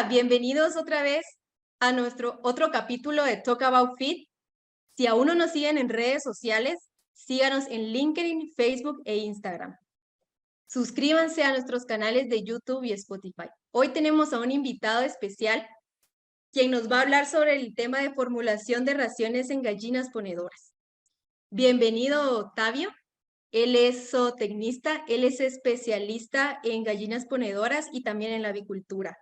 Hola, bienvenidos otra vez a nuestro otro capítulo de Talk About Feed. Si aún no nos siguen en redes sociales, síganos en LinkedIn, Facebook e Instagram. Suscríbanse a nuestros canales de YouTube y Spotify. Hoy tenemos a un invitado especial quien nos va a hablar sobre el tema de formulación de raciones en gallinas ponedoras. Bienvenido, Octavio. Él es zootecnista, él es especialista en gallinas ponedoras y también en la avicultura.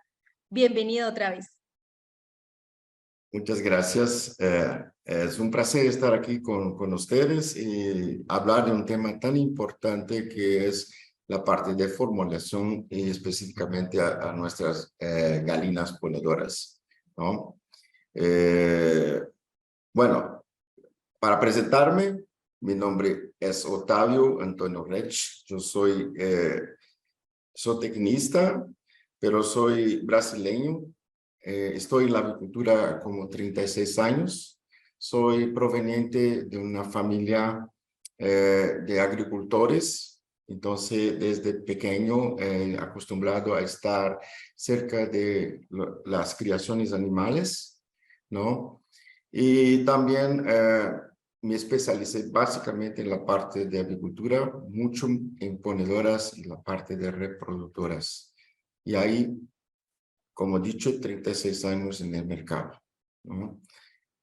Bienvenido otra vez. Muchas gracias. Es un placer estar aquí con ustedes y hablar de un tema tan importante que es la parte de formulación y específicamente a nuestras gallinas ponedoras, ¿no? Bueno, para presentarme, mi nombre es Otávio Antônio Rech. Yo soy zootecnista, pero soy brasileño. Estoy en la avicultura como 36 años. Soy proveniente de una familia de agricultores. Entonces, desde pequeño, acostumbrado a estar cerca de las criaciones animales, ¿no? Y también me especialicé básicamente en la parte de avicultura, mucho en ponedoras y la parte de reproductoras. Y ahí, como dicho, 36 años en el mercado, ¿no?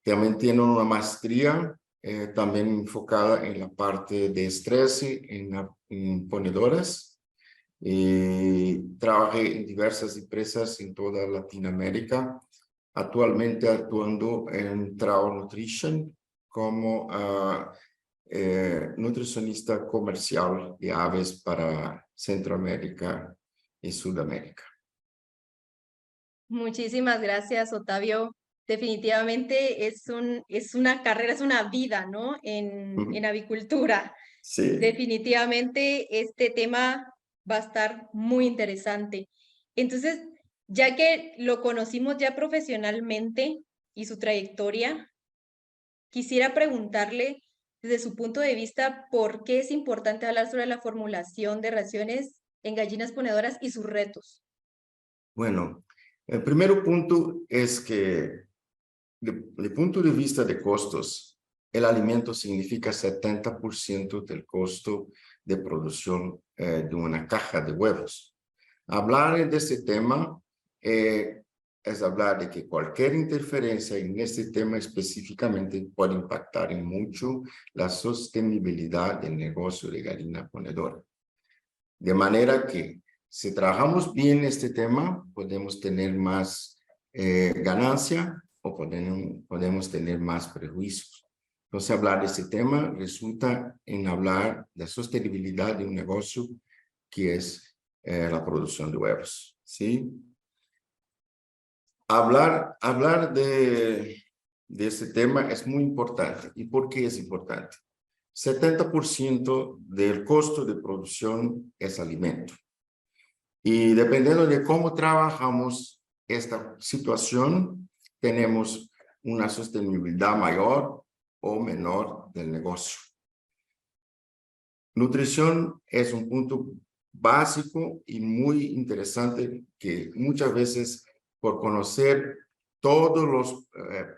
También tengo una maestría también enfocada en la parte de estrés en ponedoras. Trabajé en diversas empresas en toda Latinoamérica, actualmente actuando en Trao Nutrition como nutricionista comercial de aves para Centroamérica y Sudamérica. Muchísimas gracias, Octavio. Definitivamente es una carrera, es una vida, ¿no? En avicultura. Sí. Definitivamente este tema va a estar muy interesante. Entonces, ya que lo conocimos ya profesionalmente y su trayectoria, quisiera preguntarle desde su punto de vista por qué es importante hablar sobre la formulación de raciones en gallinas ponedoras y sus retos. Bueno, el primer punto es que, de punto de vista de costos, el alimento significa 70% del costo de producción de una caja de huevos. Hablar de este tema es hablar de que cualquier interferencia en este tema específicamente puede impactar en mucho la sostenibilidad del negocio de gallina ponedora. De manera que si trabajamos bien este tema, podemos tener más ganancia o podemos tener más prejuicios. Entonces, hablar de este tema resulta en hablar de sostenibilidad de un negocio que es la producción de huevos, ¿sí? Hablar de este tema es muy importante. ¿Y por qué es importante? 70% del costo de producción es alimento. Y dependiendo de cómo trabajamos esta situación, tenemos una sostenibilidad mayor o menor del negocio. Nutrición es un punto básico y muy interesante que muchas veces por conocer todos los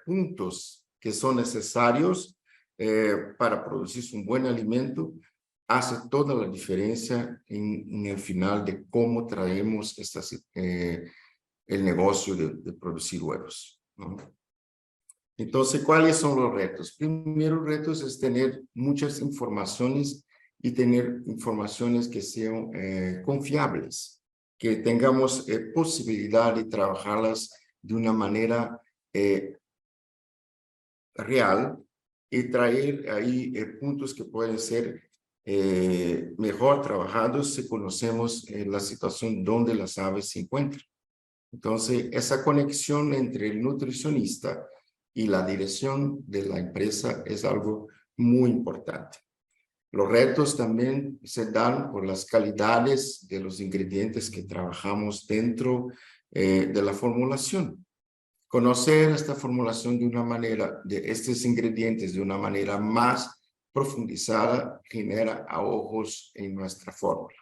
puntos que son necesarios para producir un buen alimento, hace toda la diferencia en el final de cómo traemos el negocio de producir huevos, ¿no? Entonces, ¿cuáles son los retos? Primero reto es tener muchas informaciones y tener informaciones que sean confiables, que tengamos posibilidad de trabajarlas de una manera real y traer ahí puntos que pueden ser mejor trabajados si conocemos la situación donde las aves se encuentran. Entonces, esa conexión entre el nutricionista y la dirección de la empresa es algo muy importante. Los retos también se dan por las calidades de los ingredientes que trabajamos dentro de la formulación. Conocer esta formulación de una manera, de estos ingredientes de una manera más profundizada, genera ahorros en nuestra fórmula.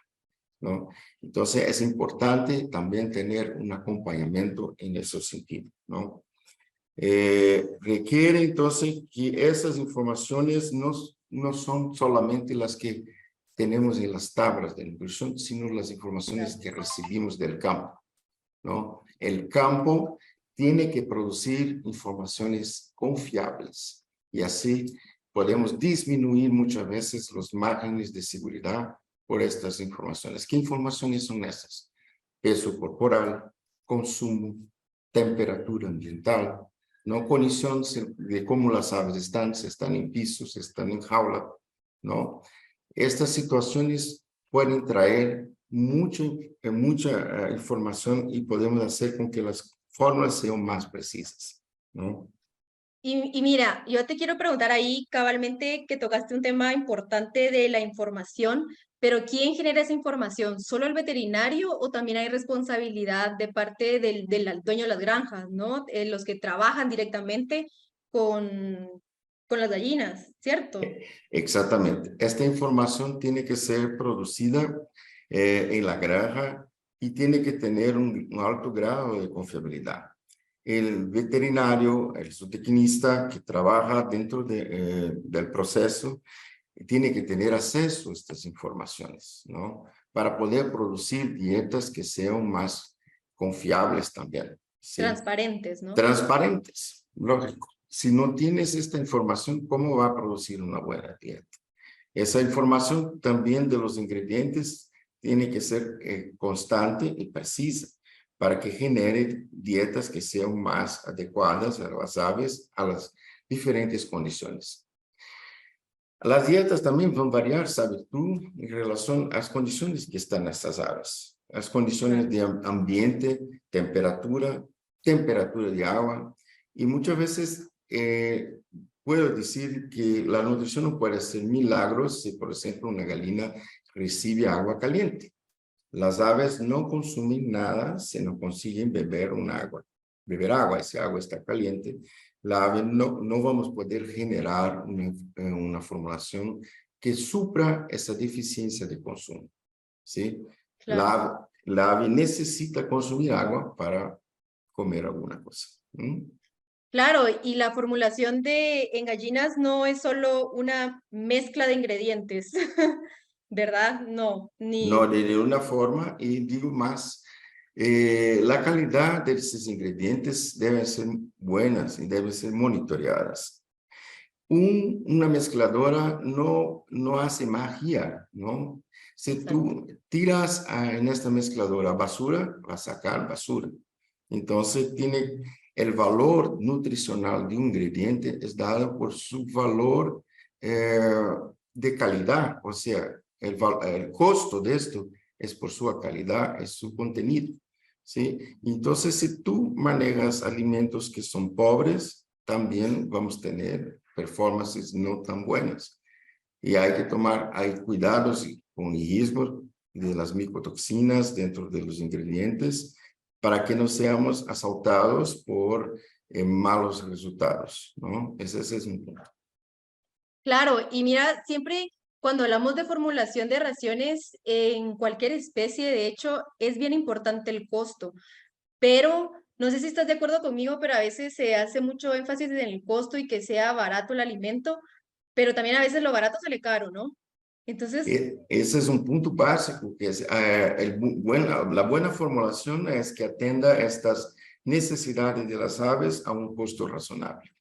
¿no? Entonces es importante también tener un acompañamiento en ese sentido, ¿no? Requiere entonces que esas informaciones no son solamente las que tenemos en las tablas de nutrición, sino las informaciones Claro. que recibimos del campo, ¿no? El campo tiene que producir informaciones confiables y así podemos disminuir muchas veces los márgenes de seguridad por estas informaciones. ¿Qué informaciones son esas? Peso corporal, consumo, temperatura ambiental, ¿no? Condición de cómo las aves están, si están en pisos, si están en jaula, ¿no? Estas situaciones pueden traer mucha información y podemos hacer con que las fórmulas sean más precisas, ¿no? Y mira, yo te quiero preguntar ahí cabalmente que tocaste un tema importante de la información, pero ¿quién genera esa información? ¿Solo el veterinario o también hay responsabilidad de parte del dueño de las granjas, ¿no? Los que trabajan directamente con, con las gallinas, ¿cierto? Exactamente. Esta información tiene que ser producida en la granja y tiene que tener un alto grado de confiabilidad. El veterinario, el zootecnista que trabaja dentro del proceso, tiene que tener acceso a estas informaciones, ¿no? Para poder producir dietas que sean más confiables también, ¿sí? Transparentes, ¿no? Transparentes, lógico. Si no tienes esta información, ¿cómo va a producir una buena dieta? Esa información también de los ingredientes tiene que ser constante y precisa para que genere dietas que sean más adecuadas a las aves, a las diferentes condiciones. Las dietas también van a variar, ¿sabes tú? En relación a las condiciones que están estas aves. Las condiciones de ambiente, temperatura, temperatura de agua. Y muchas veces puedo decir que la nutrición no puede hacer milagros si, por ejemplo, una gallina recibe agua caliente. Las aves no consumen nada si no consiguen beber agua, ese agua está caliente. La ave no vamos a poder generar una formulación que supra esa deficiencia de consumo, ¿sí? Claro. La ave necesita consumir agua para comer alguna cosa. Claro, y la formulación en gallinas no es solo una mezcla de ingredientes, ¿verdad? No, No, ni de ninguna forma, y digo más, la calidad de esos ingredientes deben ser buenas y deben ser monitoreadas. Una mezcladora no hace magia, ¿no? Si exacto. tú tiras en esta mezcladora basura, va a sacar basura. Entonces, tiene el valor nutricional de un ingrediente es dado por su valor de calidad, o sea, el costo de esto es por su calidad, es su contenido, ¿sí? Entonces, si tú manejas alimentos que son pobres, también vamos a tener performances no tan buenas. Y hay cuidados con riesgo de las micotoxinas dentro de los ingredientes para que no seamos asaltados por malos resultados, ¿no? Ese es un punto. Claro, y mira, siempre cuando hablamos de formulación de raciones en cualquier especie, de hecho, es bien importante el costo, pero no sé si estás de acuerdo conmigo, pero a veces se hace mucho énfasis en el costo y que sea barato el alimento, pero también a veces lo barato sale caro, ¿no? Entonces, Ese es un punto básico, que es la buena formulación es que atienda estas necesidades de las aves a un costo razonable.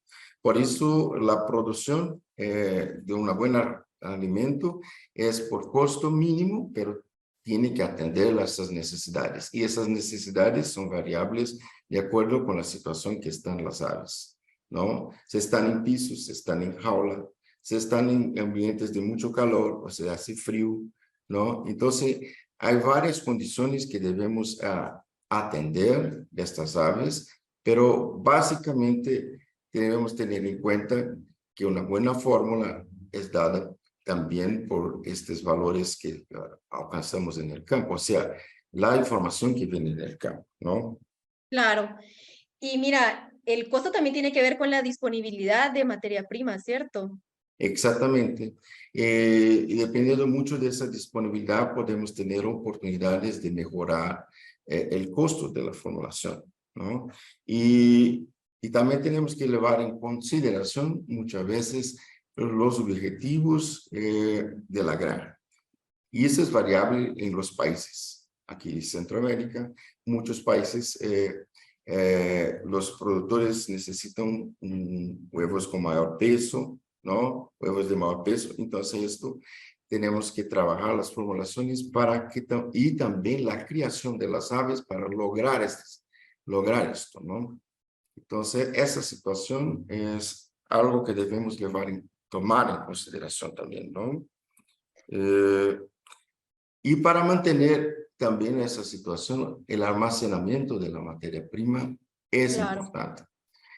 Por eso la producción de un buen alimento es por costo mínimo, pero tiene que atender a esas necesidades. Y esas necesidades son variables de acuerdo con la situación que están las aves, ¿no? Si están en pisos, si están en jaula, si están en ambientes de mucho calor, o sea, hace frío, ¿no? Entonces, hay varias condiciones que debemos atender de estas aves, pero básicamente debemos tener en cuenta que una buena fórmula es dada también por estos valores que alcanzamos en el campo, o sea, la información que viene del campo, ¿no? claro. Y mira, el costo también tiene que ver con la disponibilidad de materia prima, ¿cierto? Exactamente. Y dependiendo mucho de esa disponibilidad, podemos tener oportunidades de mejorar el costo de la formulación, ¿no? Y también tenemos que llevar en consideración muchas veces los objetivos de la granja. Y eso es variable en los países. Aquí en Centroamérica, muchos países, los productores necesitan huevos con mayor peso, ¿no? Huevos de mayor peso. Entonces, esto tenemos que trabajar las formulaciones para que, y también la criación de las aves para lograr esto, ¿no? Entonces, esa situación es algo que debemos tomar en consideración también, ¿no? Y para mantener también esa situación, el almacenamiento de la materia prima es Claro. importante.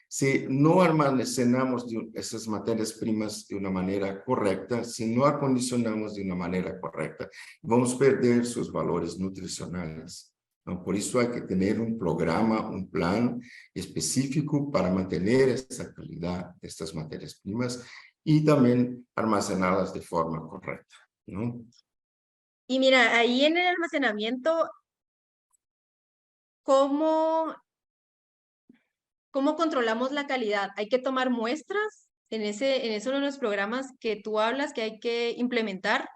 Si no almacenamos esas materias primas de una manera correcta, si no acondicionamos de una manera correcta, vamos a perder sus valores nutricionales, ¿no? Por eso hay que tener un programa, un plan específico para mantener esa calidad de estas materias primas y también almacenarlas de forma correcta, ¿no? Y mira, ahí en el almacenamiento, ¿cómo, cómo controlamos la calidad? ¿Hay que tomar muestras en eso de los programas que tú hablas que hay que implementar?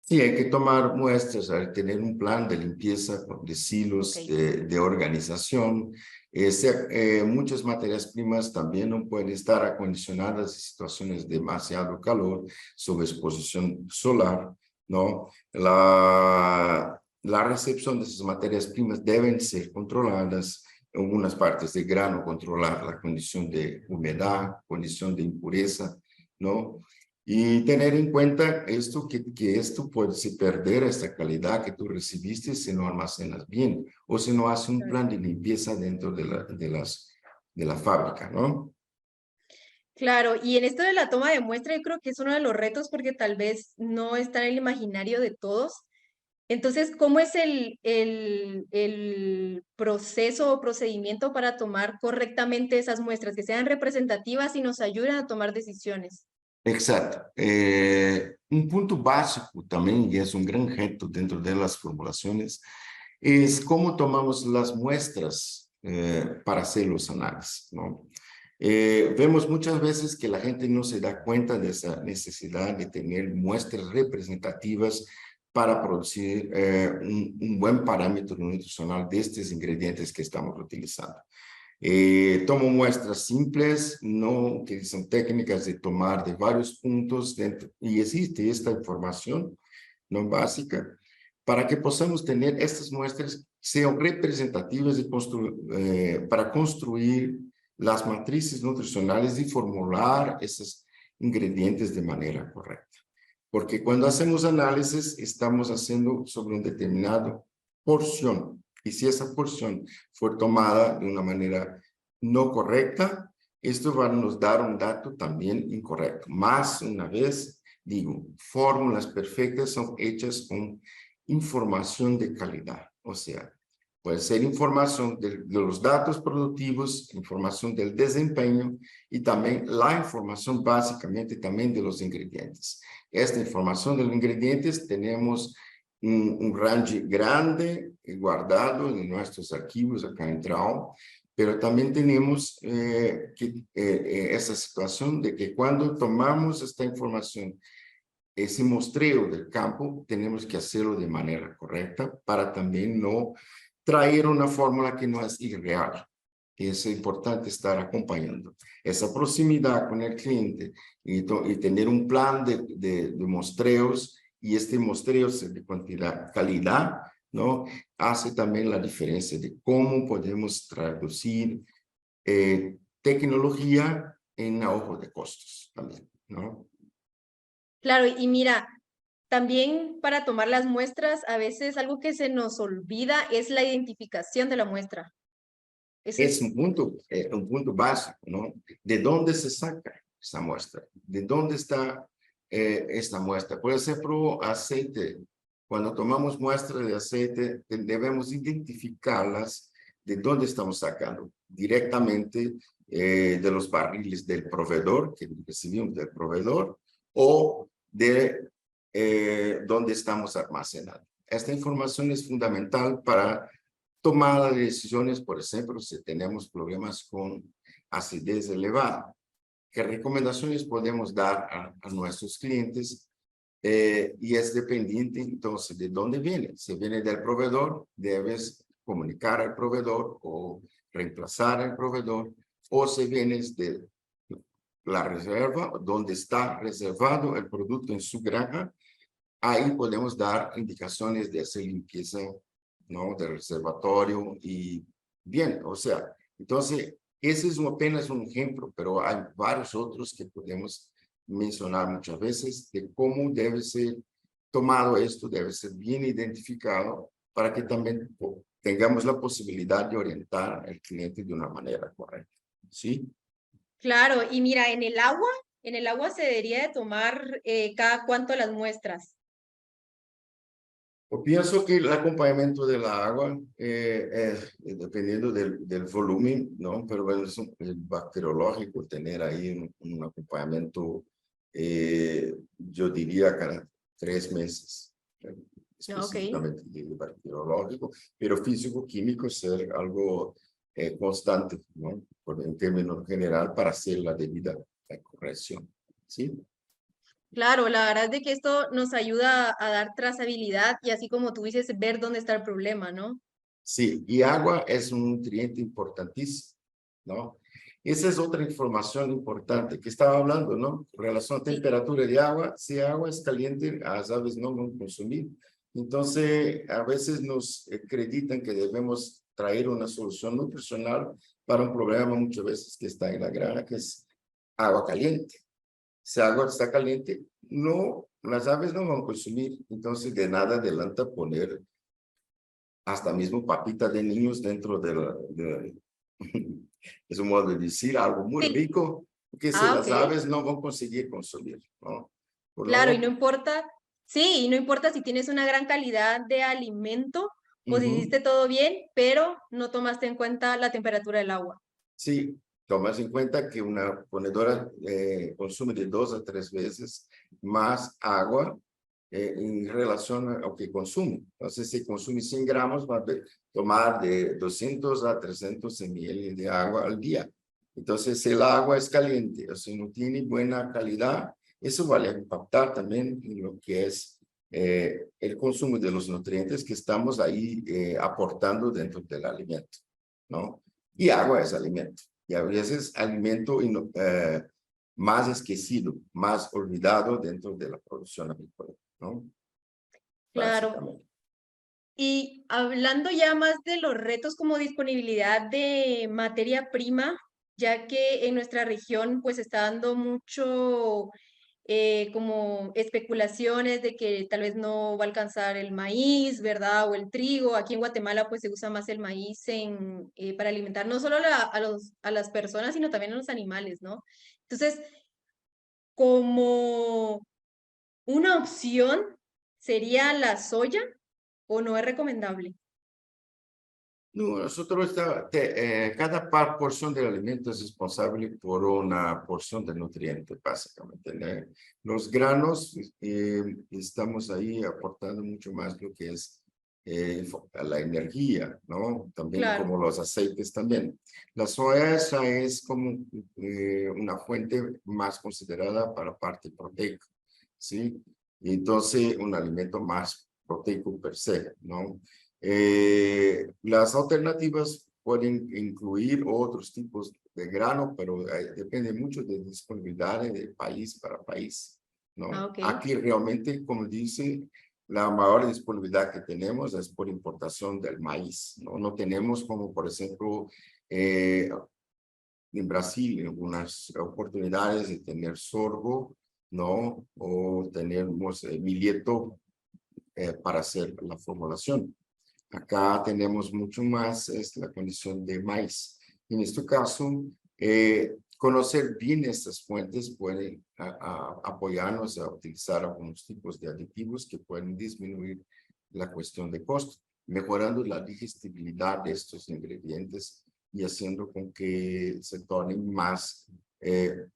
Sí, hay que tomar muestras, hay que tener un plan de limpieza de Ok, silos, de organización. Muchas materias primas también no pueden estar acondicionadas en situaciones de demasiado calor, sobre exposición solar, ¿no? La recepción de esas materias primas deben ser controladas. En algunas partes de grano, controlar la condición de humedad, condición de impureza, ¿no? Y tener en cuenta esto, que esto puede perder esta calidad que tú recibiste si no almacenas bien o si no haces un claro. plan de limpieza dentro de la fábrica, ¿no? Claro, y en esto de la toma de muestra, yo creo que es uno de los retos porque tal vez no está en el imaginario de todos. Entonces, ¿cómo es el proceso o procedimiento para tomar correctamente esas muestras, que sean representativas y nos ayuden a tomar decisiones? Exacto. Un punto básico también, y es un gran reto dentro de las formulaciones, es cómo tomamos las muestras para hacer los análisis, ¿no? Vemos muchas veces que la gente no se da cuenta de esa necesidad de tener muestras representativas para producir un buen parámetro nutricional de estos ingredientes que estamos utilizando. Tomo muestras simples, no utilizan técnicas de tomar de varios puntos dentro, y existe esta información no básica para que podamos tener estas muestras que sean representativas para construir las matrices nutricionales y formular esos ingredientes de manera correcta. Porque cuando hacemos análisis, estamos haciendo sobre un determinado porción. Y si esa porción fue tomada de una manera no correcta, esto va a nos dar un dato también incorrecto. Más una vez, digo, fórmulas perfectas son hechas con información de calidad. O sea, puede ser información de los datos productivos, información del desempeño y también la información básicamente también de los ingredientes. Esta información de los ingredientes tenemos un range grande guardado en nuestros archivos acá en Trau, pero también tenemos esa situación de que cuando tomamos esta información, ese muestreo del campo, tenemos que hacerlo de manera correcta para también no traer una fórmula que no es irreal. Es importante estar acompañando esa proximidad con el cliente y tener un plan de muestreos, y este muestreo de calidad, ¿no? Hace también la diferencia de cómo podemos traducir tecnología en ahorro de costos también, ¿no? Claro, y mira, también para tomar las muestras, a veces algo que se nos olvida es la identificación de la muestra. Ese Es es, un punto básico, ¿no? ¿De dónde se saca esa muestra? ¿De dónde está esta muestra? Por ejemplo, aceite. Cuando tomamos muestras de aceite, debemos identificarlas de dónde estamos sacando. Directamente de los barriles del proveedor, que recibimos del proveedor, o de donde estamos almacenando. Esta información es fundamental para tomar decisiones, por ejemplo, si tenemos problemas con acidez elevada. ¿Qué recomendaciones podemos dar a nuestros clientes? Y es dependiente entonces de dónde viene. Si viene del proveedor, debes comunicar al proveedor o reemplazar al proveedor, o si vienes de la reserva, donde está reservado el producto en su granja, ahí podemos dar indicaciones de hacer limpieza, ¿no? Del reservatorio y bien, o sea, entonces, ese es apenas un ejemplo, pero hay varios otros que podemos mencionar muchas veces de cómo debe ser tomado esto, debe ser bien identificado para que también tengamos la posibilidad de orientar al cliente de una manera correcta, ¿sí? Claro, y mira, en el agua se debería de tomar cada cuánto las muestras. Yo pienso que el acompañamiento de la agua, dependiendo del volumen, ¿no? Pero es bacteriológico tener ahí un acompañamiento, yo diría, cada 3 meses, Ah, ok. específicamente de bacteriológico, pero físico-químico ser algo constante, ¿no? En términos general, para hacer la debida corrección, ¿sí? Claro, la verdad es de que esto nos ayuda a dar trazabilidad y así como tú dices, ver dónde está el problema, ¿no? Sí, y agua es un nutriente importantísimo, ¿no? Esa es otra información importante que estaba hablando, ¿no? En relación a Sí, temperatura de agua, si agua es caliente, las aves no van a consumir. Entonces, a veces nos acreditan que debemos traer una solución nutricional para un problema muchas veces que está en la granja, que es agua caliente. Si agua está caliente, no, las aves no van a consumir. Entonces, de nada adelanta poner hasta mismo papita de niños dentro es un modo de decir algo muy sí. rico, que si Ah, ok. las aves no van a conseguir consumir, ¿no? Por Claro, y no lo, importa, sí, y no importa si tienes una gran calidad de alimento o si ujú, hiciste todo bien, pero no tomaste en cuenta la temperatura del agua. sí, tomas en cuenta que una ponedora consume de 2 a 3 veces más agua en relación a lo que consume. Entonces, si consume 100 gramos, va a tomar de 200 a 300 ml de agua al día. Entonces, si el agua es caliente o si no tiene buena calidad, eso va a impactar también en lo que es el consumo de los nutrientes que estamos ahí aportando dentro del alimento, ¿no? Y agua es alimento. Y a veces alimento más esquecido, más olvidado dentro de la producción agrícola, ¿no? Claro. Básicamente. Y hablando ya más de los retos como disponibilidad de materia prima, ya que en nuestra región pues está dando mucho como especulaciones de que tal vez no va a alcanzar el maíz, ¿verdad? O el trigo. Aquí en Guatemala pues se usa más el maíz para alimentar no solo a las personas, sino también a los animales, ¿no? Entonces, como una opción sería la soya o no es recomendable. No, nosotros cada porción del alimento es responsable por una porción de nutrientes, básicamente, ¿no? Los granos, estamos ahí aportando mucho más lo que es la energía, ¿no? También Claro. como los aceites también. La soya esa es como una fuente más considerada para la parte proteica, ¿sí? Y entonces, un alimento más proteico per se, ¿no? Las alternativas pueden incluir otros tipos de grano, pero depende mucho de disponibilidad de país para país, Ah, ¿no? ok. Aquí realmente, como dicen, la mayor disponibilidad que tenemos es por importación del maíz, ¿no? No tenemos como, por ejemplo, en Brasil, algunas oportunidades de tener sorgo, ¿no? O tenemos milieto para hacer la formulación. Acá tenemos mucho más la condición de maíz. En este caso, conocer bien estas fuentes puede apoyarnos a utilizar algunos tipos de aditivos que pueden disminuir la cuestión de costo, mejorando la digestibilidad de estos ingredientes y haciendo con que se torne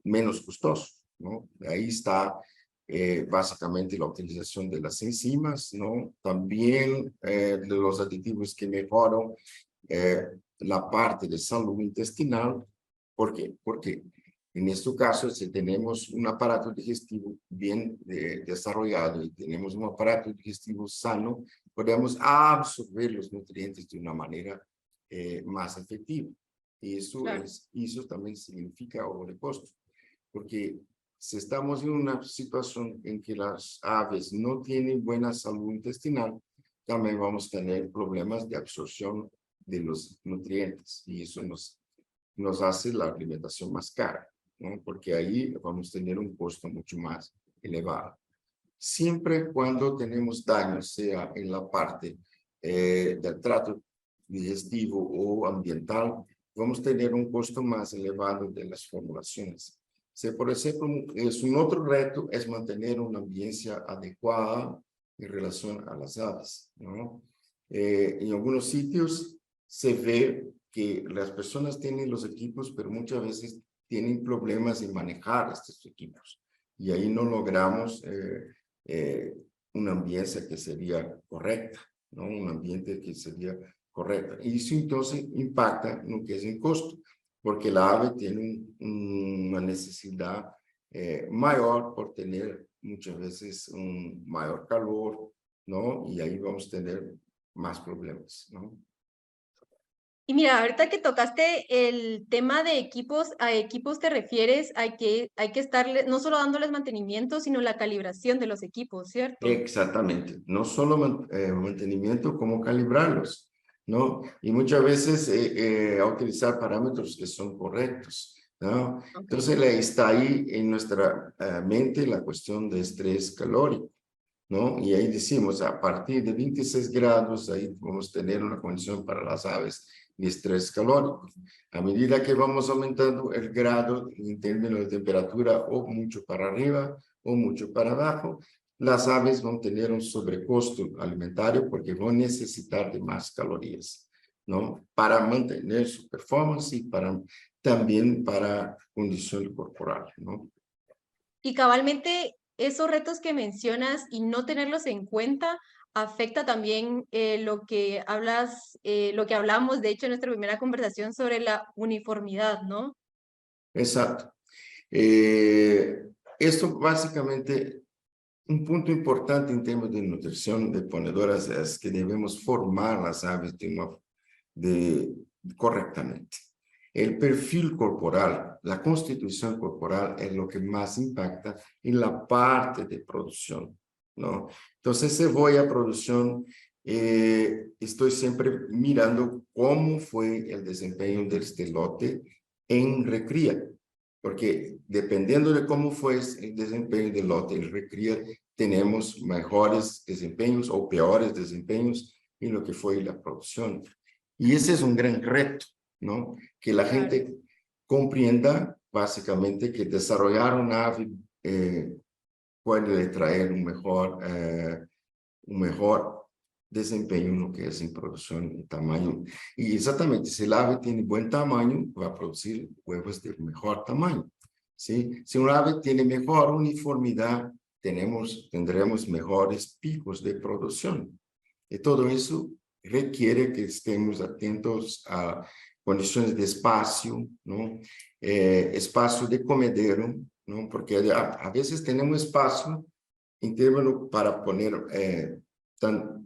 menos costoso, ¿no? Ahí está básicamente la utilización de las enzimas, ¿no? También de los aditivos que mejoran la parte de salud intestinal. ¿Por qué? Porque en este caso, si tenemos un aparato digestivo bien desarrollado y tenemos un aparato digestivo sano, podemos absorber los nutrientes de una manera más efectiva. Y eso también significa ahorro de costo, porque si estamos en una situación en que las aves no tienen buena salud intestinal, también vamos a tener problemas de absorción de los nutrientes y eso nos hace la alimentación más cara, ¿no? Porque ahí vamos a tener un costo mucho más elevado. Siempre cuando tenemos daños, sea en la parte del trato digestivo o ambiental, vamos a tener un costo más elevado de las formulaciones. Si, por ejemplo, es un otro reto es mantener una ambiencia adecuada en relación a las aves, ¿no? En algunos sitios se ve que las personas tienen los equipos, pero muchas veces tienen problemas en manejar estos equipos. Y ahí no logramos una ambiencia que sería correcta, ¿no? Un ambiente que sería correcto. Y eso entonces impacta en lo que es el costo, porque la ave tiene una necesidad mayor por tener muchas veces un mayor calor, ¿no? Y ahí vamos a tener más problemas, ¿no? Y mira, ahorita que tocaste el tema de equipos, a equipos te refieres a que hay que estarle no solo dándoles mantenimiento, sino la calibración de los equipos, ¿cierto? Exactamente, no solo mantenimiento, como calibrarlos, ¿no? Y muchas veces a utilizar parámetros que son correctos, ¿no? Okay. Entonces está ahí en nuestra mente la cuestión de estrés calórico, ¿no? Y ahí decimos, a partir de 26 grados, ahí vamos a tener una condición para las aves de estrés calórico. A medida que vamos aumentando el grado en términos de temperatura, o mucho para arriba o mucho para abajo, las aves van a tener un sobrecosto alimentario porque van a necesitar de más calorías, ¿no? Para mantener su performance y también para condición corporal, ¿no? Y cabalmente esos retos que mencionas y no tenerlos en cuenta afecta también lo que hablas, lo que hablamos, de hecho, en nuestra primera conversación sobre la uniformidad, ¿no? Exacto. Esto básicamente, un punto importante en temas de nutrición de ponedoras es que debemos formar las aves correctamente. El perfil corporal, la constitución corporal es lo que más impacta en la parte de producción, ¿no? Entonces, si voy a producción, estoy siempre mirando cómo fue el desempeño de este lote en recría, porque dependiendo de cómo fue el desempeño del lote en recría, tenemos mejores desempeños o peores desempeños en lo que fue la producción. Y ese es un gran reto, ¿no? Que la Claro. gente comprenda básicamente que desarrollar una ave puede traer un mejor desempeño en lo que es en producción y tamaño. Y exactamente, si el ave tiene buen tamaño, va a producir huevos de mejor tamaño, ¿sí? Si un ave tiene mejor uniformidad, tendremos mejores picos de producción. Y todo eso requiere que estemos atentos a condiciones de espacio, ¿no? Espacio de comedero, ¿no? Porque a veces tenemos espacio en términos para poner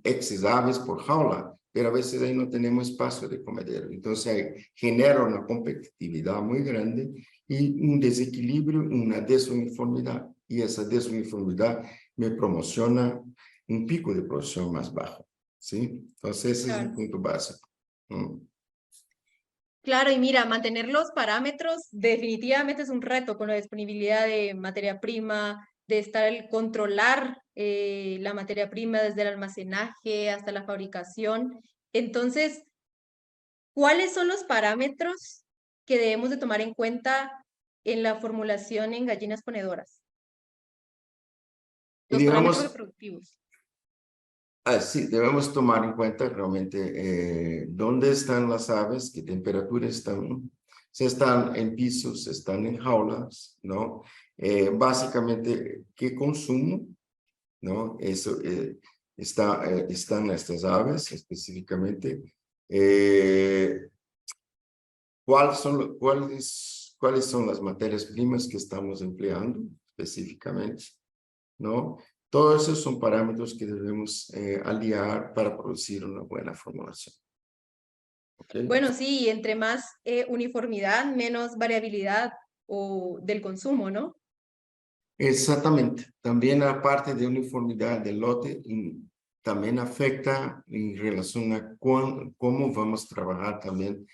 X aves por jaula, pero a veces ahí no tenemos espacio de comedero. Entonces ahí genera una competitividad muy grande y un desequilibrio, una desuniformidad. Y esa desuniformidad me promociona un pico de producción más bajo, ¿sí? Entonces ese es un Claro. punto básico. Claro, y mira, mantener los parámetros definitivamente es un reto con la disponibilidad de materia prima, de controlar la materia prima desde el almacenaje hasta la fabricación. Entonces, ¿cuáles son los parámetros que debemos de tomar en cuenta en la formulación en gallinas ponedoras? Y Los parámetros digamos, reproductivos. Sí, debemos tomar en cuenta realmente dónde están las aves, qué temperatura están, si están en pisos, si están en jaulas, ¿no? Básicamente, qué consumo, ¿no? Eso están estas aves específicamente. ¿Cuáles son las materias primas que estamos empleando específicamente? ¿No? Todos esos son parámetros que debemos aliar para producir una buena formulación. ¿Okay? Bueno, sí, y entre más uniformidad, menos variabilidad o del consumo, ¿no? Exactamente. También aparte de uniformidad del lote, también afecta en relación a cómo vamos a trabajar también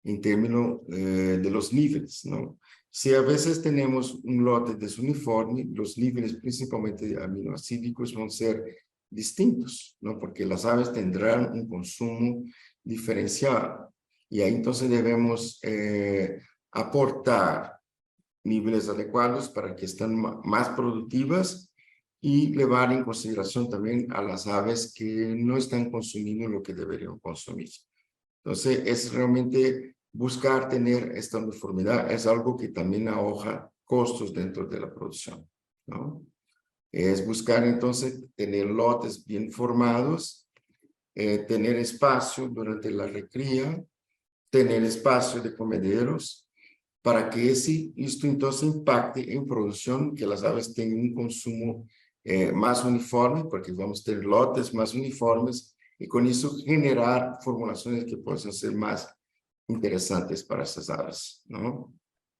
en términos de los niveles, ¿no? Si a veces tenemos un lote desuniforme, los niveles principalmente de aminoácidos van a ser distintos, ¿no? Porque las aves tendrán un consumo diferenciado. Y ahí entonces debemos aportar niveles adecuados para que estén más productivas y llevar en consideración también a las aves que no están consumiendo lo que deberían consumir. Entonces, es realmente buscar tener esta uniformidad, es algo que también ahorra costos dentro de la producción, ¿no? Es buscar entonces tener lotes bien formados, tener espacio durante la recría, tener espacio de comederos, para que esto entonces impacte en producción, que las aves tengan un consumo más uniforme, porque vamos a tener lotes más uniformes y con eso generar formulaciones que puedan ser más interesantes para esas aves, ¿no?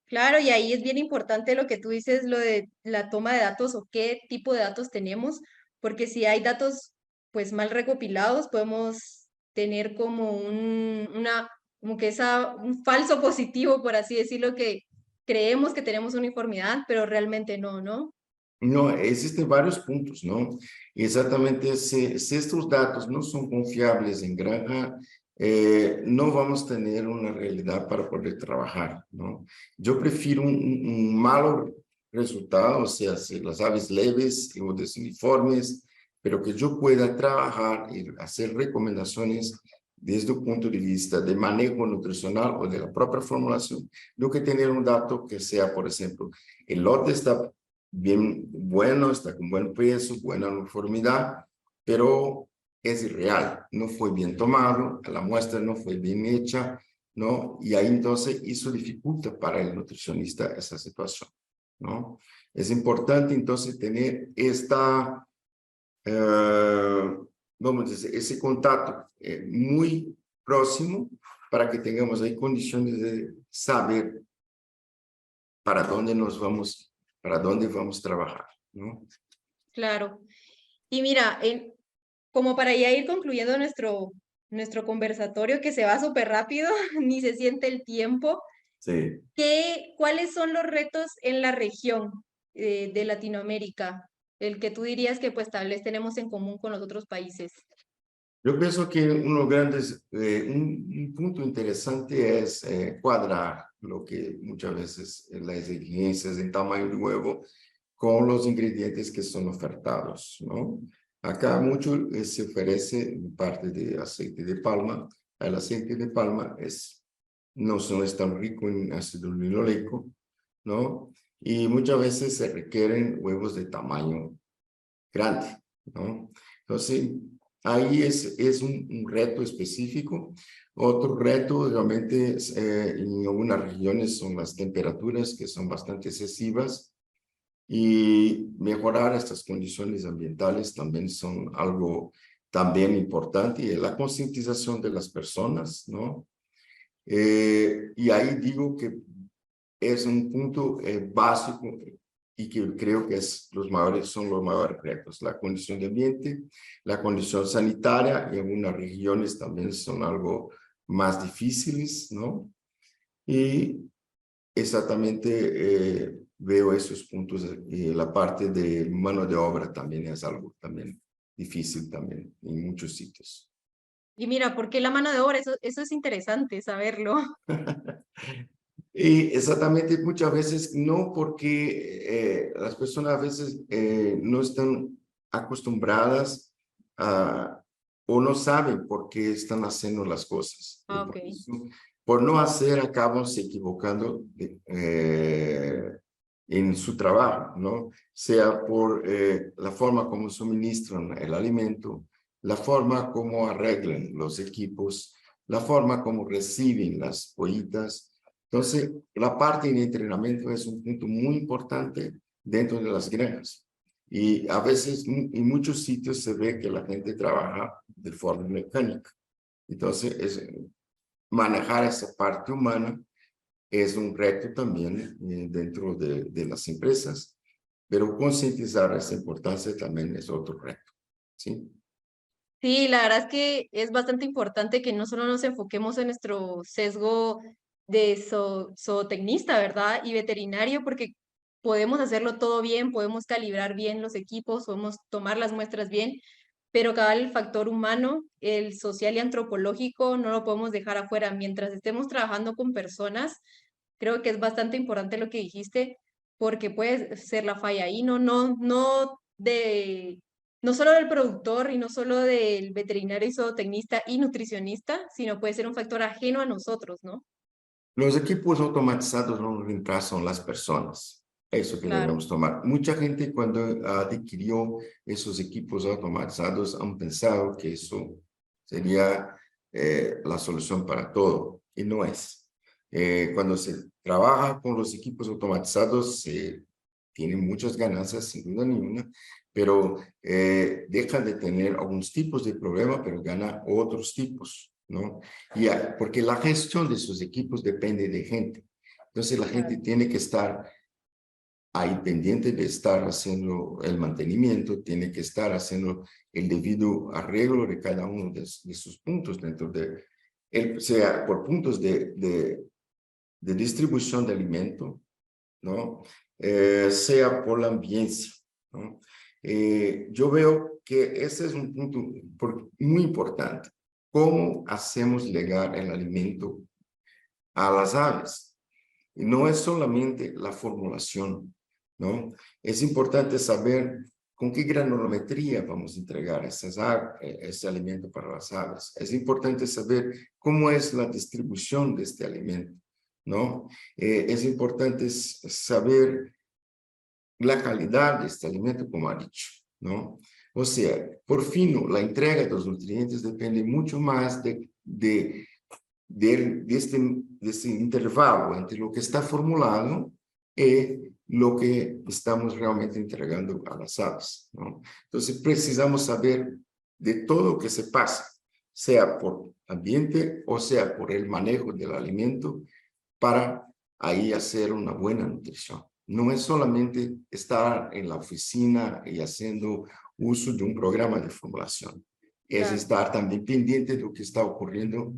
Claro, y ahí es bien importante lo que tú dices, lo de la toma de datos o qué tipo de datos tenemos, porque si hay datos pues mal recopilados, podemos tener como como que un falso positivo, por así decirlo, que creemos que tenemos uniformidad, pero realmente no, ¿no? No, existen varios puntos, ¿no? Exactamente, si estos datos no son confiables en granja, no vamos a tener una realidad para poder trabajar, ¿no? Yo prefiero un malo resultado, o sea, si las aves leves o desuniformes, pero que yo pueda trabajar y hacer recomendaciones desde un punto de vista de manejo nutricional o de la propia formulación, no que tener un dato que sea, por ejemplo, el lote está bien bueno, está con buen peso, buena uniformidad, pero es irreal, no fue bien tomado, la muestra no fue bien hecha, ¿no? Y ahí entonces eso dificulta para el nutricionista esa situación, ¿no? Es importante entonces tener vamos a decir, ese contacto muy próximo para que tengamos ahí condiciones de saber para dónde vamos a trabajar, ¿no? Claro. Y mira, como para ya ir concluyendo nuestro conversatorio, que se va súper rápido, ni se siente el tiempo. Sí. ¿Cuáles son los retos en la región de Latinoamérica? El que tú dirías que pues tal vez tenemos en común con los otros países. Yo pienso que un punto interesante es cuadrar lo que muchas veces las exigencias en tamaño de huevo con los ingredientes que son ofertados, ¿no? Acá mucho se ofrece en parte de aceite de palma. El aceite de palma no es tan rico en ácido linoleico, ¿no? Y muchas veces se requieren huevos de tamaño grande, ¿no? Entonces, ahí es un reto específico. Otro reto realmente en algunas regiones son las temperaturas que son bastante excesivas y mejorar estas condiciones ambientales también son algo también importante y la concientización de las personas, ¿no? Y ahí digo que es un punto básico y que creo que son los mayores retos. La condición de ambiente, la condición sanitaria, y algunas regiones también son algo más difíciles, ¿no? Y exactamente veo esos puntos. La parte de mano de obra también es algo también difícil también en muchos sitios. Y mira, ¿por qué la mano de obra? Eso es interesante saberlo. Y exactamente muchas veces no porque las personas a veces no están acostumbradas a o no saben por qué están haciendo las cosas. Y Ah, por ok. eso, por no hacer, acaban se equivocando en su trabajo, ¿no? Sea por la forma como suministran el alimento, la forma como arreglan los equipos, la forma como reciben las pollitas. Entonces, la parte de entrenamiento es un punto muy importante dentro de las granjas. Y a veces en muchos sitios se ve que la gente trabaja de forma mecánica. Entonces, manejar esa parte humana es un reto también dentro de las empresas, pero concientizar esa importancia también es otro reto, ¿sí? Sí, la verdad es que es bastante importante que no solo nos enfoquemos en nuestro sesgo de zootecnista, ¿verdad? Y veterinario, porque podemos hacerlo todo bien, podemos calibrar bien los equipos, podemos tomar las muestras bien, pero cada el factor humano, el social y antropológico, no lo podemos dejar afuera. Mientras estemos trabajando con personas, creo que es bastante importante lo que dijiste, porque puede ser la falla ahí, no solo del productor y no solo del veterinario y zootecnista y nutricionista, sino puede ser un factor ajeno a nosotros, ¿no? Los equipos automatizados no reemplazan las personas. Eso que Claro, debemos tomar. Mucha gente cuando adquirió esos equipos automatizados han pensado que eso sería la solución para todo y no es. Cuando se trabaja con los equipos automatizados se tienen muchas ganancias sin duda ninguna, pero deja de tener algunos tipos de problemas, pero gana otros tipos, ¿no? Porque la gestión de sus equipos depende de gente. Entonces la gente claro. tiene que estar ahí pendiente de estar haciendo el mantenimiento, tiene que estar haciendo el debido arreglo de cada uno de sus puntos dentro de, sea por puntos de distribución de alimento, ¿no? Sea por la ambiencia, ¿no? Yo veo que ese es un punto muy importante. ¿Cómo hacemos llegar el alimento a las aves? Y no es solamente la formulación, ¿no? Es importante saber con qué granulometría vamos a entregar ese alimento para las aves. Es importante saber cómo es la distribución de este alimento, ¿no? Es importante saber la calidad de este alimento, como ha dicho, ¿no? O sea, por fin, la entrega de los nutrientes depende mucho más de este intervalo entre lo que está formulado y lo que estamos realmente entregando a las aves, ¿no? Entonces, precisamos saber de todo lo que se pasa, sea por ambiente o sea por el manejo del alimento, para ahí hacer una buena nutrición. No es solamente estar en la oficina y haciendo uso de un programa de formulación. Es Claro. estar también pendiente de lo que está ocurriendo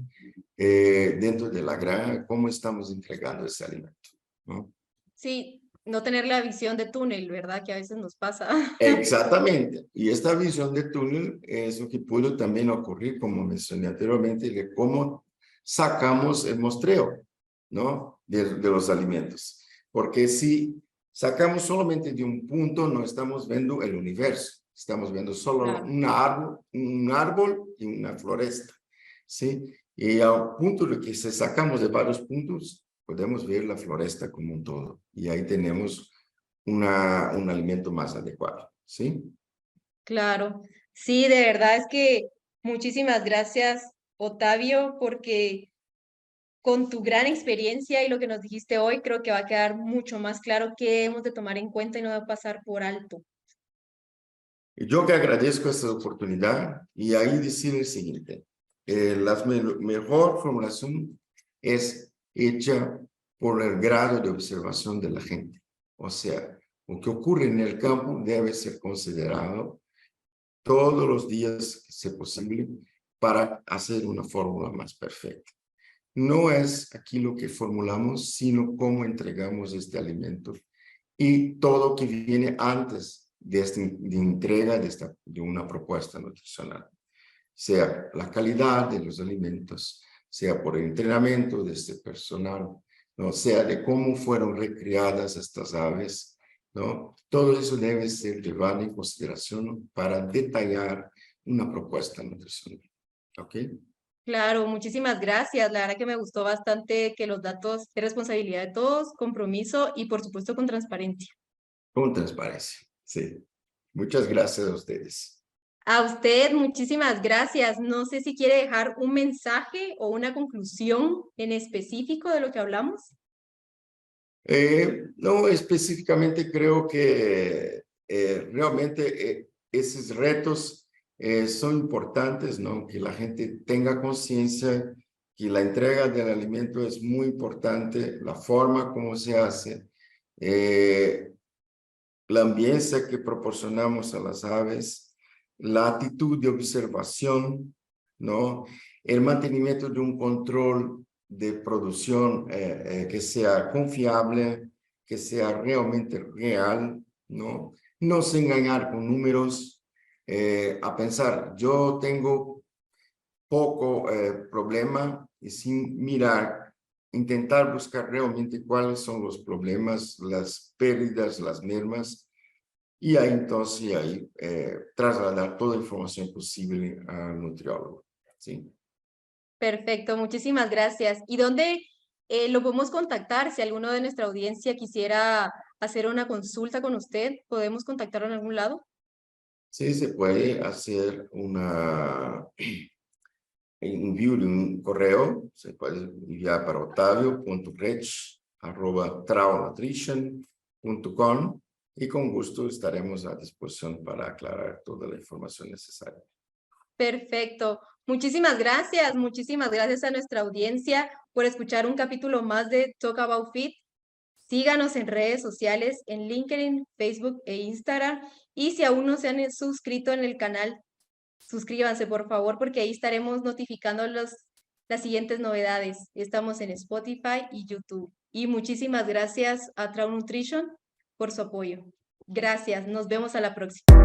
dentro de la granja, cómo estamos entregando ese alimento, ¿no? Sí, no tener la visión de túnel, ¿verdad? Que a veces nos pasa. Exactamente. Y esta visión de túnel es lo que pudo también ocurrir, como mencioné anteriormente, de cómo sacamos el muestreo, ¿no? De los alimentos. Porque si sacamos solamente de un punto, no estamos viendo el universo. Estamos viendo solo Claro. un árbol y una floresta, ¿sí? Y al punto de que si sacamos de varios puntos, podemos ver la floresta como un todo. Y ahí tenemos un alimento más adecuado, ¿sí? Claro, sí, de verdad es que muchísimas gracias, Otavio, porque con tu gran experiencia y lo que nos dijiste hoy, creo que va a quedar mucho más claro qué hemos de tomar en cuenta y no de pasar por alto. Yo que agradezco esta oportunidad y ahí decir el siguiente, la mejor formulación es hecha por el grado de observación de la gente. O sea, lo que ocurre en el campo debe ser considerado todos los días que sea posible para hacer una fórmula más perfecta. No es aquí lo que formulamos, sino cómo entregamos este alimento y todo que viene antes de entrega de una propuesta nutricional, sea la calidad de los alimentos, sea por el entrenamiento de este personal, ¿no? Sea de cómo fueron recreadas estas aves, ¿no? Todo eso debe ser llevado en consideración para detallar una propuesta nutricional. ¿Ok? Claro, muchísimas gracias. La verdad que me gustó bastante que los datos de responsabilidad de todos, compromiso y por supuesto con transparencia. Con transparencia. Sí. Muchas gracias a ustedes. A usted, muchísimas gracias. No sé si quiere dejar un mensaje o una conclusión en específico de lo que hablamos. No, específicamente creo que realmente esos retos son importantes, ¿no? Que la gente tenga conciencia que la entrega del alimento es muy importante, la forma como se hace, la ambiente que proporcionamos a las aves, la actitud de observación, ¿no? El mantenimiento de un control de producción que sea confiable, que sea realmente real, ¿no? No se engañar con números, a pensar, yo tengo poco problema y sin mirar, intentar buscar realmente cuáles son los problemas, las pérdidas, las mermas, y ahí entonces ahí, trasladar toda la información posible al nutriólogo. ¿Sí? Perfecto, muchísimas gracias. ¿Y dónde lo podemos contactar? Si alguno de nuestra audiencia quisiera hacer una consulta con usted, ¿podemos contactarlo en algún lado? Sí, se puede hacer una envío de un correo, se puede enviar para otavio.rech@traunutrition.com y con gusto estaremos a disposición para aclarar toda la información necesaria. Perfecto. Muchísimas gracias a nuestra audiencia por escuchar un capítulo más de Talk About Fit. Síganos en redes sociales, en LinkedIn, Facebook e Instagram. Y si aún no se han suscrito en el canal, suscríbanse por favor, porque ahí estaremos notificando las siguientes novedades. Estamos en Spotify y YouTube. Y muchísimas gracias a Trau Nutrition por su apoyo. Gracias, nos vemos a la próxima.